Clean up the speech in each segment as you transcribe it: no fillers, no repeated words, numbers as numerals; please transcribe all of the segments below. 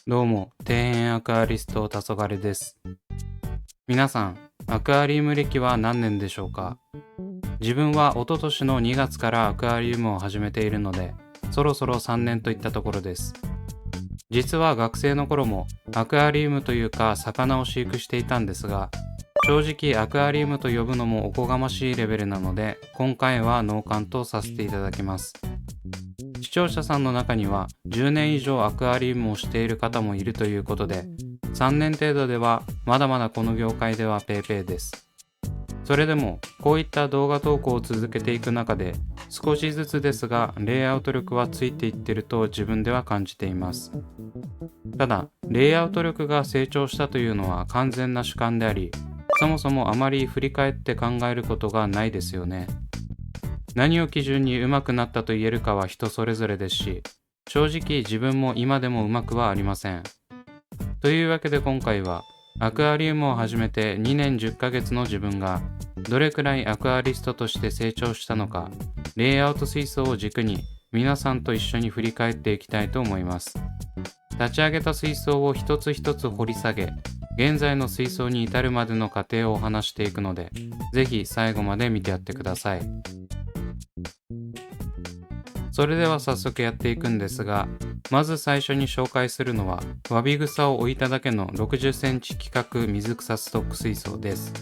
どうも、底辺アクアリスト黄昏です。皆さん、アクアリウム歴は何年でしょうか？自分は一昨年の2月からアクアリウムを始めているので、そろそろ3年といったところです。実は学生の頃もアクアリウムというか魚を飼育していたんですが、正直アクアリウムと呼ぶのもおこがましいレベルなので、今回はノーカンとさせていただきます。視聴者さんの中には10年以上アクアリウムをしている方もいるということで、3年程度ではまだまだこの業界ではペーペーです。それでもこういった動画投稿を続けていく中で、少しずつですがレイアウト力はついていってると自分では感じています。ただレイアウト力が成長したというのは完全な主観であり、そもそもあまり振り返って考えることがないですよね。何を基準に上手くなったと言えるかは人それぞれですし、正直自分も今でも上手くはありません。というわけで今回は、アクアリウムを始めて2年10ヶ月の自分が、どれくらいアクアリストとして成長したのか、レイアウト水槽を軸に皆さんと一緒に振り返っていきたいと思います。立ち上げた水槽を一つ一つ掘り下げ、現在の水槽に至るまでの過程をお話していくので、ぜひ最後まで見てやってください。それでは早速やっていくんですが、まず最初に紹介するのは、わび草を置いただけの60センチ規格水草ストック水槽です。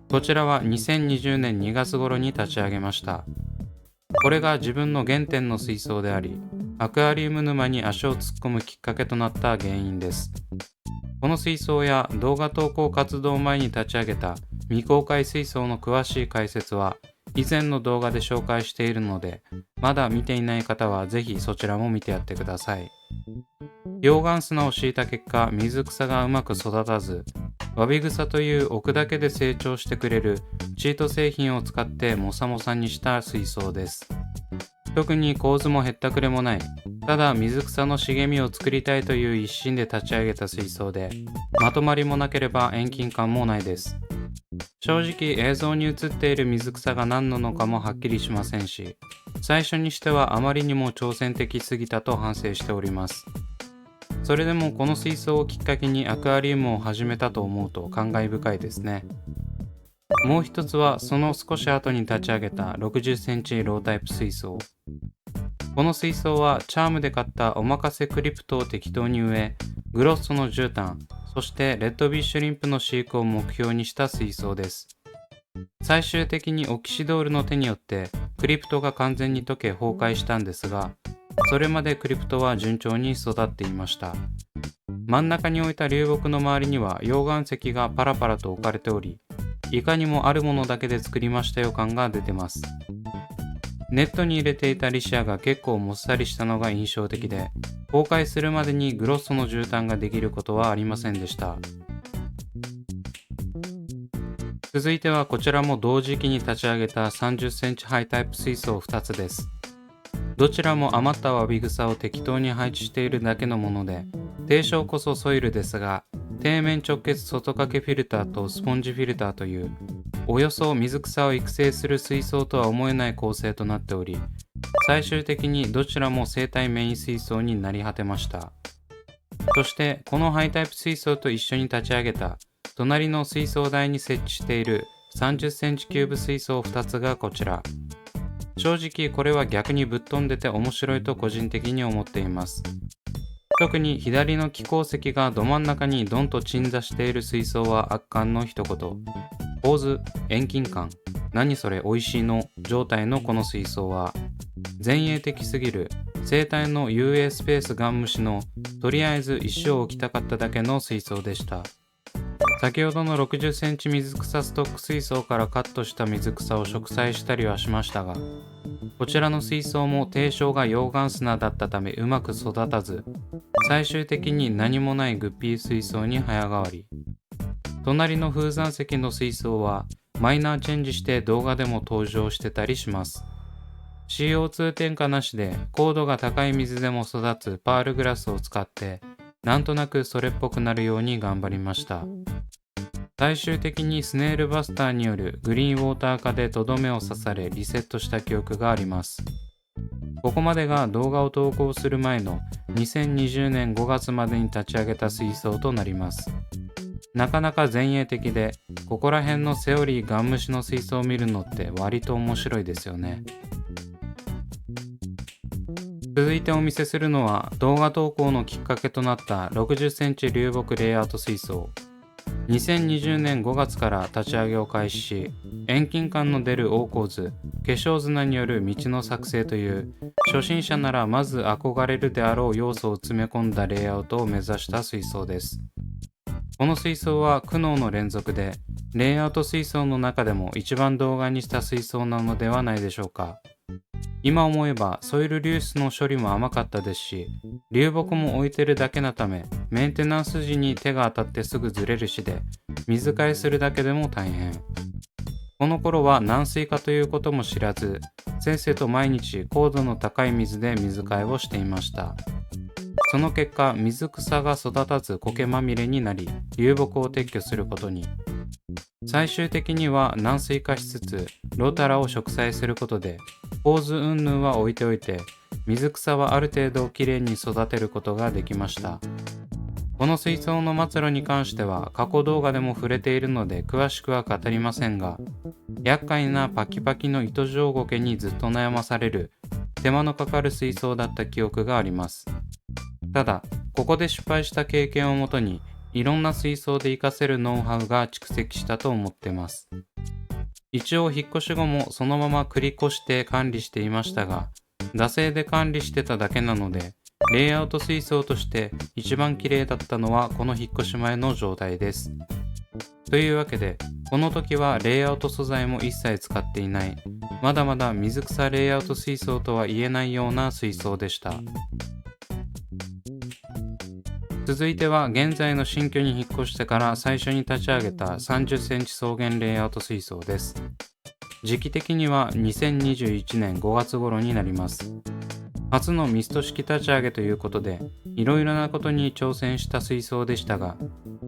こちらは2020年2月頃に立ち上げました。これが自分の原点の水槽であり、アクアリウム沼に足を突っ込むきっかけとなった原因です。この水槽や動画投稿活動前に立ち上げた未公開水槽の詳しい解説は、以前の動画で紹介しているので、まだ見ていない方はぜひそちらも見てやってください。溶岩砂を敷いた結果、水草がうまく育たず、わび草という置くだけで成長してくれるチート製品を使ってモサモサにした水槽です。特に構図もへったくれもない、ただ水草の茂みを作りたいという一心で立ち上げた水槽で、まとまりもなければ遠近感もないです。正直映像に映っている水草が何なのかもはっきりしませんし、最初にしてはあまりにも挑戦的すぎたと反省しております。それでもこの水槽をきっかけにアクアリウムを始めたと思うと感慨深いですね。もう一つはその少し後に立ち上げた60センチロータイプ水槽。この水槽はチャームで買ったおまかせクリプトを適当に植え、グロッソの絨毯、そしてレッドビッシュリンプの飼育を目標にした水槽です。最終的にオキシドールの手によってクリプトが完全に溶け崩壊したんですが、それまでクリプトは順調に育っていました。真ん中に置いた流木の周りには溶岩石がパラパラと置かれており、いかにもあるものだけで作りましたよ感が出てます。ネットに入れていたリシアが結構もっさりしたのが印象的で、崩壊するまでにグロッソの絨毯ができることはありませんでした。続いてはこちらも同時期に立ち上げた30センチハイタイプ水槽2つです。どちらも余ったわび草を適当に配置しているだけのもので、低床こそソイルですが、底面直結外掛けフィルターとスポンジフィルターという、およそ水草を育成する水槽とは思えない構成となっており、最終的にどちらも生態メイン水槽になり果てました。そしてこのハイタイプ水槽と一緒に立ち上げた隣の水槽台に設置している30センチキューブ水槽2つがこちら。正直これは逆にぶっ飛んでて面白いと個人的に思っています。特に左の気孔石がど真ん中にドンと鎮座している水槽は圧巻の一言。構図、遠近感、何それ美味しいの状態のこの水槽は、前衛的すぎる生態の遊泳スペースガン虫のとりあえず一生置きたかっただけの水槽でした。先ほどの60センチ水草ストック水槽からカットした水草を植栽したりはしましたが、こちらの水槽も低床が溶岩砂だったためうまく育たず、最終的に何もないグッピー水槽に早変わり。隣の風山石の水槽はマイナーチェンジして動画でも登場してたりします。CO2 添加なしで高度が高い水でも育つパールグラスを使って、なんとなくそれっぽくなるように頑張りました。最終的にスネールバスターによるグリーンウォーター化でとどめを刺されリセットした記憶があります。ここまでが動画を投稿する前の2020年5月までに立ち上げた水槽となります。なかなか前衛的で、ここら辺のセオリーガン虫の水槽を見るのって割と面白いですよね。続いてお見せするのは動画投稿のきっかけとなった60センチ流木レイアウト水槽。2020年5月から立ち上げを開始し、遠近感の出る大構図、化粧砂による道の作成という初心者ならまず憧れるであろう要素を詰め込んだレイアウトを目指した水槽です。この水槽は苦悩の連続で、レイアウト水槽の中でも一番動画にした水槽なのではないでしょうか。今思えばソイル流出の処理も甘かったですし、流木も置いてるだけなため、メンテナンス時に手が当たってすぐずれるしで、水替えするだけでも大変。この頃は軟水化ということも知らず、せっせと毎日高度の高い水で水替えをしていました。その結果、水草が育たず苔まみれになり、流木を撤去することに。最終的には軟水化しつつ、ロタラを植栽することで、構図云々は置いておいて、水草はある程度きれいに育てることができました。この水槽の末路に関しては過去動画でも触れているので詳しくは語りませんが、厄介なパキパキの糸状苔にずっと悩まされる手間のかかる水槽だった記憶があります。ただ、ここで失敗した経験をもとに、いろんな水槽で活かせるノウハウが蓄積したと思ってます。一応引っ越し後もそのまま繰り越して管理していましたが、惰性で管理してただけなので、レイアウト水槽として一番綺麗だったのはこの引っ越し前の状態です。というわけで、この時はレイアウト素材も一切使っていない、まだまだ水草レイアウト水槽とは言えないような水槽でした。続いては現在の新居に引っ越してから最初に立ち上げた30センチ草原レイアウト水槽です。時期的には2021年5月頃になります。初のミスト式立ち上げということで、いろいろなことに挑戦した水槽でしたが、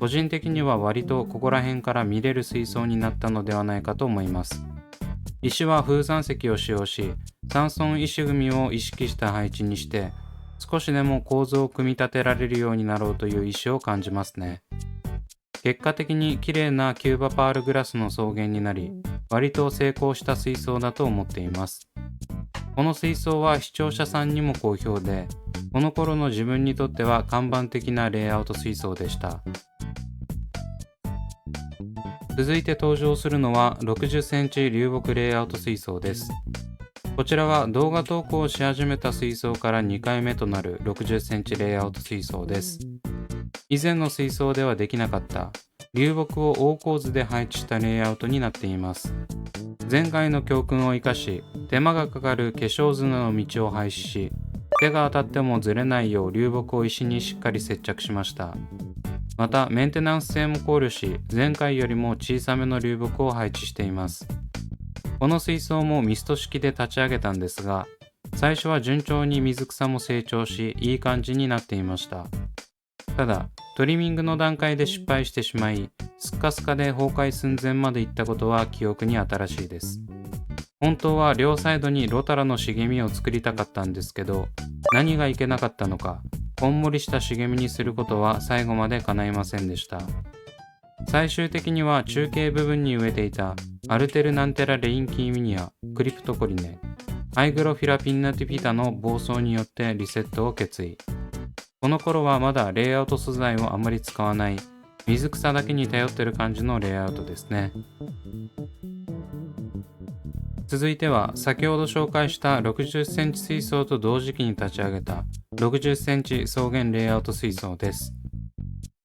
個人的には割とここら辺から見れる水槽になったのではないかと思います。石は風山石を使用し、3層石組みを意識した配置にして、少しでも構造を組み立てられるようになろうという意思を感じますね。結果的に綺麗なキューバパールグラスの草原になり、割と成功した水槽だと思っています。この水槽は視聴者さんにも好評で、この頃の自分にとっては看板的なレイアウト水槽でした。続いて登場するのは60センチ流木レイアウト水槽です。こちらは動画投稿をし始めた水槽から2回目となる60センチレイアウト水槽です。以前の水槽ではできなかった流木を大構図で配置したレイアウトになっています。前回の教訓を生かし、手間がかかる化粧砂の道を廃止し、手が当たってもずれないよう流木を石にしっかり接着しました。またメンテナンス性も考慮し、前回よりも小さめの流木を配置しています。この水槽もミスト式で立ち上げたんですが、最初は順調に水草も成長し、いい感じになっていました。ただ、トリミングの段階で失敗してしまい、スッカスカで崩壊寸前まで行ったことは記憶に新しいです。本当は両サイドにロタラの茂みを作りたかったんですけど、何がいけなかったのか、こんもりした茂みにすることは最後まで叶いませんでした。最終的には中継部分に植えていたアルテルナンテラレインキーミニア、クリプトコリネ、アイグロフィラピンナティピタの暴走によってリセットを決意。この頃はまだレイアウト素材をあまり使わない水草だけに頼ってる感じのレイアウトですね。続いては先ほど紹介した60センチ水槽と同時期に立ち上げた60センチ草原レイアウト水槽です。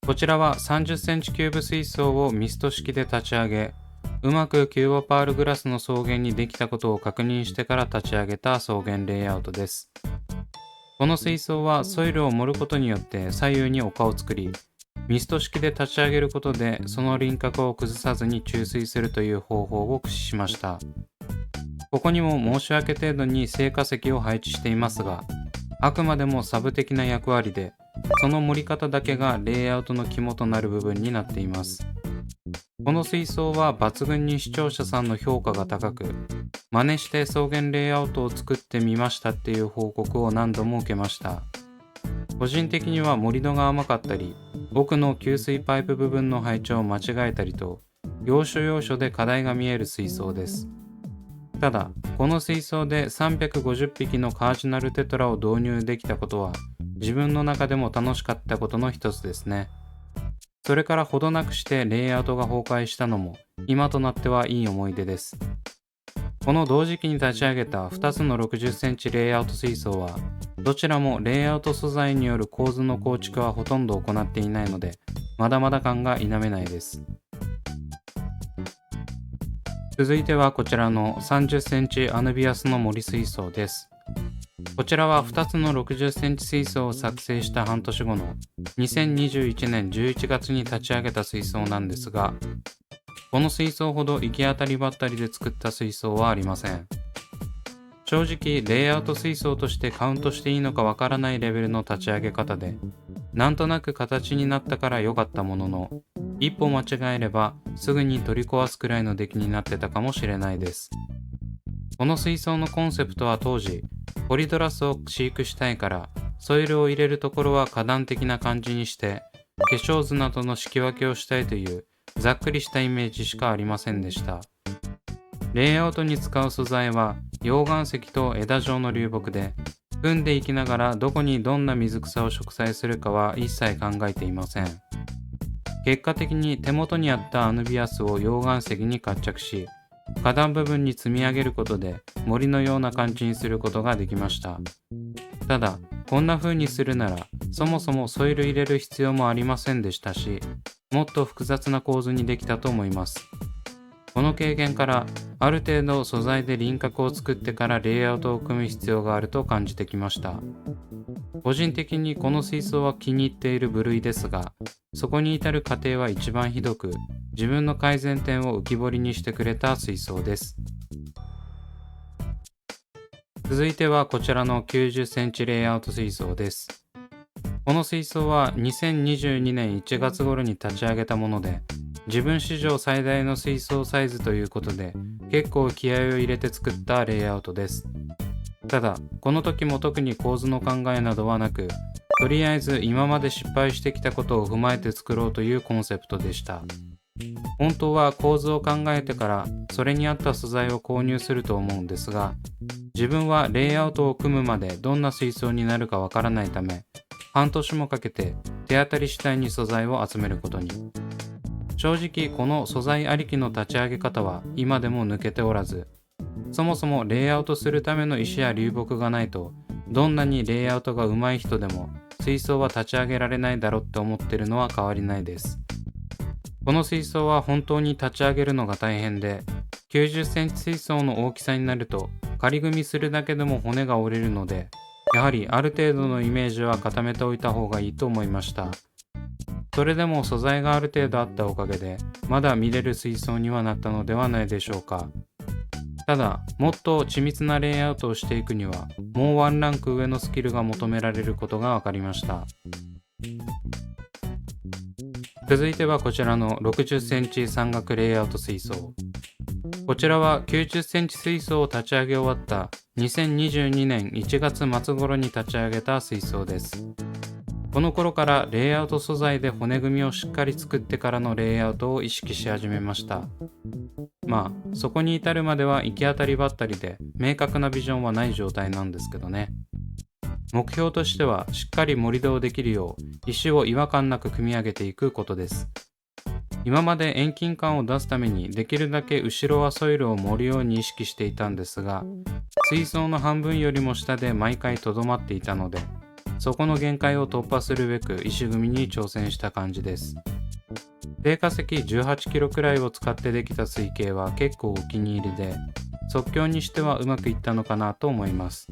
こちらは30センチキューブ水槽をミスト式で立ち上げ、うまくキューバパールグラスの草原にできたことを確認してから立ち上げた草原レイアウトです。この水槽はソイルを盛ることによって左右に丘を作り、ミスト式で立ち上げることでその輪郭を崩さずに注水するという方法を駆使しました。ここにも申し訳程度に成果石を配置していますが、あくまでもサブ的な役割で、その盛り方だけがレイアウトの肝となる部分になっています。この水槽は抜群に視聴者さんの評価が高く、真似して草原レイアウトを作ってみましたっていう報告を何度も受けました。個人的には盛り土が甘かったり、奥の給水パイプ部分の配置を間違えたりと、要所要所で課題が見える水槽です。ただ、この水槽で350匹のカージナルテトラを導入できたことは、自分の中でも楽しかったことの一つですね。それからほどなくしてレイアウトが崩壊したのも、今となってはいい思い出です。この同時期に立ち上げた2つの60センチレイアウト水槽は、どちらもレイアウト素材による構図の構築はほとんど行っていないので、まだまだ感が否めないです。続いてはこちらの30センチアヌビアスの森水槽です。こちらは2つの60センチ水槽を作成した半年後の2021年11月に立ち上げた水槽なんですが、この水槽ほど行き当たりばったりで作った水槽はありません。正直レイアウト水槽としてカウントしていいのかわからないレベルの立ち上げ方で、なんとなく形になったから良かったものの、一歩間違えればすぐに取り壊すくらいの出来になってたかもしれないです。この水槽のコンセプトは当時、ポリドラスを飼育したいからソイルを入れるところは花壇的な感じにして化粧図などの仕分けをしたいというざっくりしたイメージしかありませんでした。レイアウトに使う素材は溶岩石と枝状の流木で、組んでいきながらどこにどんな水草を植栽するかは一切考えていません。結果的に手元にあったアヌビアスを溶岩石に活着し、花壇部分に積み上げることで森のような感じにすることができました。ただ、こんな風にするならそもそもソイル入れる必要もありませんでしたし、もっと複雑な構図にできたと思います。この経験からある程度素材で輪郭を作ってからレイアウトを組む必要があると感じてきました。個人的にこの水槽は気に入っている部類ですが、そこに至る過程は一番ひどく、自分の改善点を浮き彫りにしてくれた水槽です。続いてはこちらの90センチレイアウト水槽です。この水槽は2022年1月頃に立ち上げたもので、自分史上最大の水槽サイズということで、結構気合を入れて作ったレイアウトです。ただ、この時も特に構図の考えなどはなく、とりあえず今まで失敗してきたことを踏まえて作ろうというコンセプトでした。本当は構図を考えてからそれに合った素材を購入すると思うんですが、自分はレイアウトを組むまでどんな水槽になるかわからないため、半年もかけて手当たり次第に素材を集めることに。正直この素材ありきの立ち上げ方は今でも抜けておらず、そもそもレイアウトするための石や流木がないと、どんなにレイアウトが上手い人でも水槽は立ち上げられないだろって思ってるのは変わりないです。この水槽は本当に立ち上げるのが大変で、90センチ水槽の大きさになると仮組みするだけでも骨が折れるので、やはりある程度のイメージは固めておいた方がいいと思いました。それでも素材がある程度あったおかげで、まだ見れる水槽にはなったのではないでしょうか。ただ、もっと緻密なレイアウトをしていくには、もうワンランク上のスキルが求められることが分かりました。続いてはこちらの60センチ山岳レイアウト水槽。こちらは90センチ水槽を立ち上げ終わった2022年1月末頃に立ち上げた水槽です。この頃からレイアウト素材で骨組みをしっかり作ってからのレイアウトを意識し始めました。そこに至るまでは行き当たりばったりで明確なビジョンはない状態なんですけどね。目標としてはしっかり盛り土をできるよう石を違和感なく組み上げていくことです。今まで遠近感を出すためにできるだけ後ろはソイルを盛るように意識していたんですが、水槽の半分よりも下で毎回とどまっていたので、そこの限界を突破するべく石組みに挑戦した感じです。定価石18キロくらいを使ってできた水形は結構お気に入りで、即興にしてはうまくいったのかなと思います。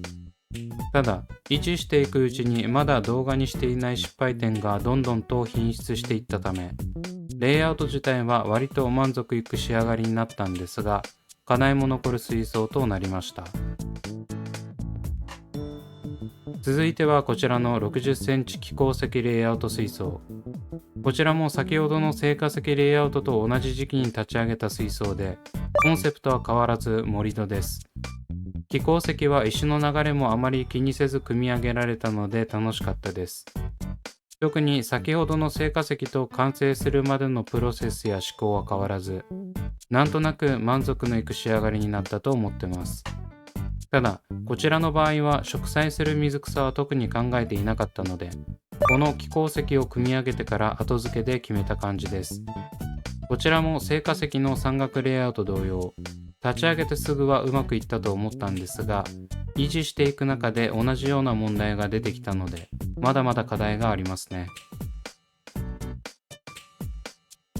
ただ、維持していくうちにまだ動画にしていない失敗点がどんどんと品質していったため、レイアウト自体は割と満足いく仕上がりになったんですが、課題も残る水槽となりました。続いてはこちらの60センチ気孔石レイアウト水槽。こちらも先ほどの成果石レイアウトと同じ時期に立ち上げた水槽で、コンセプトは変わらず盛り土です。気孔石は石の流れもあまり気にせず組み上げられたので楽しかったです。特に先ほどの成果石と完成するまでのプロセスや思考は変わらず、なんとなく満足のいく仕上がりになったと思ってます。ただ、こちらの場合は植栽する水草は特に考えていなかったので、この気孔石を組み上げてから後付けで決めた感じです。こちらも成果石の山岳レイアウト同様、立ち上げてすぐはうまくいったと思ったんですが、維持していく中で同じような問題が出てきたので、まだまだ課題がありますね。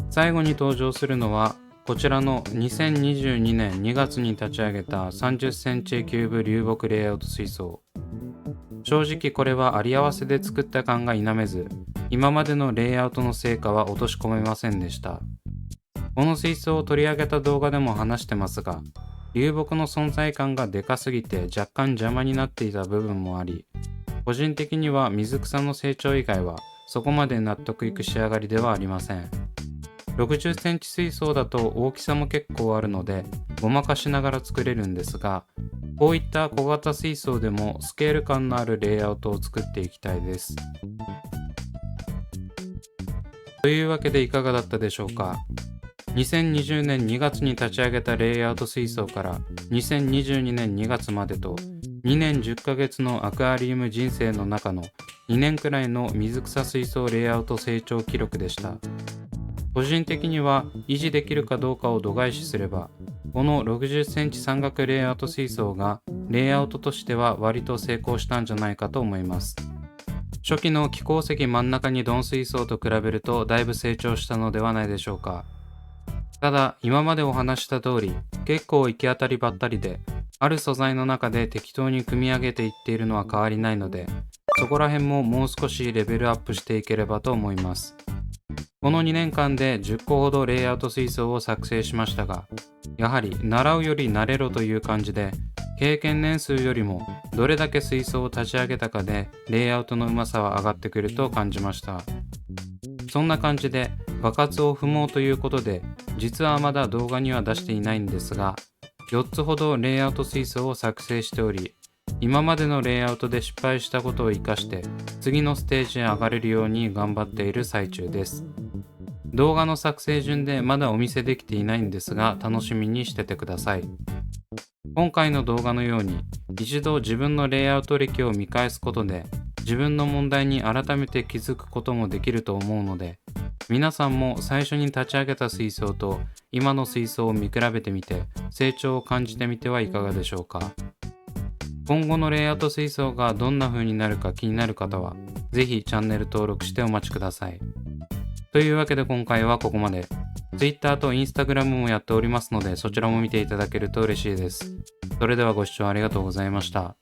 最後に登場するのは、こちらの2022年2月に立ち上げた30センチキューブ流木レイアウト水槽。正直これはあり合わせで作った感が否めず、今までのレイアウトの成果は落とし込めませんでした。この水槽を取り上げた動画でも話してますが、流木の存在感がでかすぎて若干邪魔になっていた部分もあり、個人的には水草の成長以外はそこまで納得いく仕上がりではありません。60センチ水槽だと大きさも結構あるのでごまかしながら作れるんですが、こういった小型水槽でもスケール感のあるレイアウトを作っていきたいです。というわけでいかがだったでしょうか。2020年2月に立ち上げたレイアウト水槽から2022年2月までと2年10ヶ月のアクアリウム人生の中の2年くらいの水草水槽レイアウト成長記録でした。個人的には維持できるかどうかを度外視すれば、この60センチ山岳レイアウト水槽がレイアウトとしては割と成功したんじゃないかと思います。初期の気孔石真ん中にドン水槽と比べるとだいぶ成長したのではないでしょうか。ただ今までお話した通り結構行き当たりばったりで、ある素材の中で適当に組み上げていっているのは変わりないので、そこら辺ももう少しレベルアップしていければと思います。この2年間で10個ほどレイアウト水槽を作成しましたが、やはり習うより慣れろという感じで、経験年数よりもどれだけ水槽を立ち上げたかでレイアウトのうまさは上がってくると感じました。そんな感じで爆発を踏もうということで、実はまだ動画には出していないんですが、4つほどレイアウト水槽を作成しており、今までのレイアウトで失敗したことを生かして次のステージへ上がれるように頑張っている最中です。動画の作成順でまだお見せできていないんですが、楽しみにしててください。今回の動画のように一度自分のレイアウト歴を見返すことで自分の問題に改めて気づくこともできると思うので、皆さんも最初に立ち上げた水槽と今の水槽を見比べてみて成長を感じてみてはいかがでしょうか。今後のレイアウト水槽がどんな風になるか気になる方はぜひチャンネル登録してお待ちください。というわけで今回はここまで。Twitter と Instagram もやっておりますので、そちらも見ていただけると嬉しいです。それではご視聴ありがとうございました。